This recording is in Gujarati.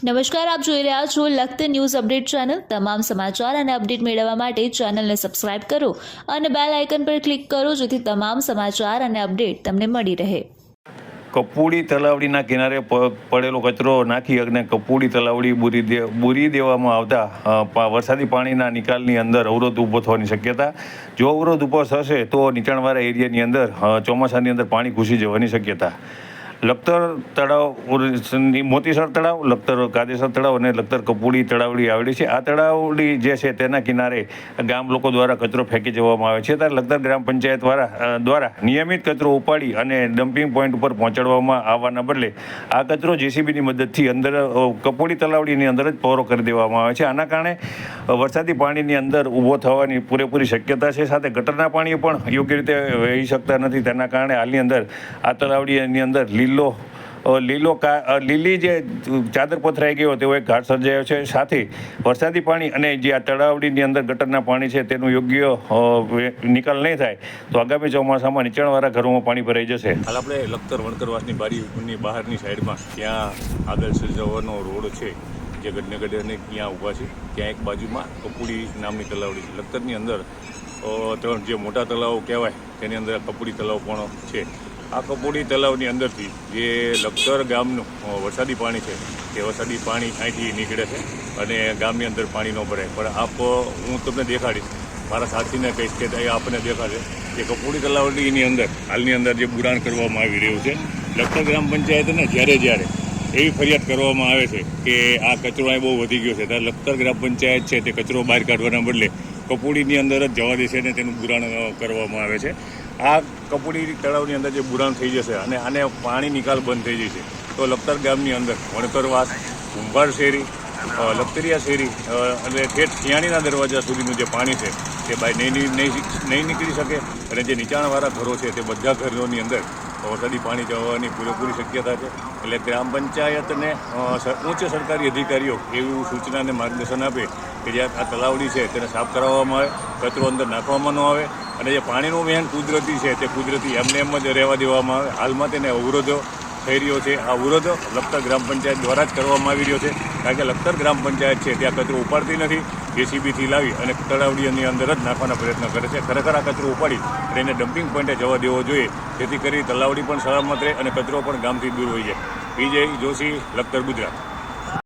નમસ્કાર, આપ જોઈ રહ્યા છો લખતર ન્યૂઝ અપડેટ ચેનલ। તમામ સમાચાર અને અપડેટ મેળવવા માટે ચેનલને સબસ્ક્રાઇબ કરો અને બેલ આઇકન પર ક્લિક કરો જેથી તમામ સમાચાર અને અપડેટ તમને મળી રહે। કપૂડી તલાવડીના કિનારે પડેલો કચરો નાખી અને કપૂડી તલાવડી બૂરી દેવામાં આવતા વરસાદી પાણીના નિકાલની અંદર અવરોધ ઊભો થવાની શક્યતા। જો અવરોધ ઊભો થશે તો નીચાણવાળા એરિયાની અંદર ચોમાસાની અંદર પાણી ઘૂસી જવાની શક્યતા। લખતર તળાવ, મોતીસર તળાવ, લખતર કાદેસર તળાવ અને લખતર કપૂડી તળાવડી આવેલી છે। આ તળાવડી જે છે તેના કિનારે ગામ લોકો દ્વારા કચરો ફેંકી જવામાં આવે છે। ત્યારે લખતર ગ્રામ પંચાયત દ્વારા નિયમિત કચરો ઉપાડી અને ડમ્પિંગ પોઈન્ટ ઉપર પહોંચાડવામાં આવવાના બદલે આ કચરો જેસીબીની મદદથી અંદર કપૂડી તલાવડીની અંદર જ પહોરો કરી દેવામાં આવે છે। આના કારણે વરસાદી પાણીની અંદર ઊભો થવાની પૂરેપૂરી શક્યતા છે। સાથે ગટરના પાણી પણ યોગ્ય રીતે વહી શકતા નથી। તેના કારણે હાલની અંદર આ તલાવડીની અંદર લીલી જે ચાદર પથરાઈ ગયો તેવો એક ઘાટ સર્જાયો છે। સાથે વરસાદી પાણી અને જે આ તળાવડીની અંદર ગટરના પાણી છે તેનું યોગ્ય નિકાલ નહીં થાય તો આગામી ચોમાસામાં નીચાણવાળા ઘરોમાં પાણી ભરાઈ જશે। હાલ આપણે લખતર વણકરવાસની બારીની બહારની સાઈડમાં ત્યાં આગળ સર્જાવાનો રોડ છે જે ગઢને ગઢે અને ત્યાં ઊભા છે। ત્યાં એક બાજુમાં કપૂડી નામની તલાવડી છે। લખતરની અંદર ત્રણ જે મોટા તલાવો કહેવાય તેની અંદર કપૂડી તલાવ પણ છે। આ કપૂડી તલાવની અંદરથી જે લખતર ગામનું વરસાદી પાણી છે તે વરસાદી પાણી અહીંથી નીકળે છે અને ગામની અંદર પાણી ન ભરાય। પણ હું તમને દેખાડીશ, મારા સાથીને કહીશ કે આપણને દેખાડે કે કપૂડી તલાવડીની અંદર હાલની અંદર જે બુરાણ કરવામાં આવી રહ્યું છે। લખતર ગ્રામ પંચાયતને જ્યારે એવી ફરિયાદ કરવામાં આવે છે કે આ કચરો અહીં બહુ વધી ગયો છે ત્યારે લખતર ગ્રામ પંચાયત છે તે કચરો બહાર કાઢવાના બદલે કપૂડીની અંદર જ જવા દેશે અને તેનું બુરાણ કરવામાં આવે છે। આ કપૂડી તળાવની અંદર જે બુરાણ થઈ જશે અને આને પાણી નિકાલ બંધ થઈ જશે તો લખતર ગામની અંદર વણકરવાસ, કુંભાર શેરી, લખતરિયા શેરી અને ઠેઠ શિયાળીના દરવાજા સુધીનું જે પાણી છે તે બહાર નહીં નીકળી શકે અને જે નીચાણવાળા ઘરો છે તે બધા ઘરોની અંદર વરસાદી પાણી જવાની પૂરેપૂરી શક્યતા છે। એટલે ગ્રામ પંચાયતને ઉચ્ચ સરકારી અધિકારીઓ એવી સૂચના અને માર્ગદર્શન આપે કે જે આ તલાવડી છે તેને સાફ કરાવવામાં આવે, કચરો અંદર નાખવામાં ન આવે અને જે પાણીનું વહેણ કુદરતી છે તે કુદરતી એમને એમ જ રહેવા દેવામાં આવે। હાલમાં તેને અવરોધો થઈ રહ્યો છે। આ અવરોધો લખતર ગ્રામ પંચાયત દ્વારા જ કરવામાં આવી રહ્યો છે કારણ કે લખતર ગ્રામ પંચાયત છે ત્યાં કચરો ઉપાડતી નથી, જેસીબીથી લાવી અને તળાવડીની અંદર જ નાખવાના પ્રયત્ન કરે છે। ખરેખર આ કચરો ઉપાડી અને એને ડમ્પિંગ પોઈન્ટે જવા દેવો જોઈએ જેથી કરી તલાવડી પણ સલામત રહે અને કચરો પણ ગામથી દૂર હોઈ જાય। વિજય જોશી, લખતર, ગુજરાત।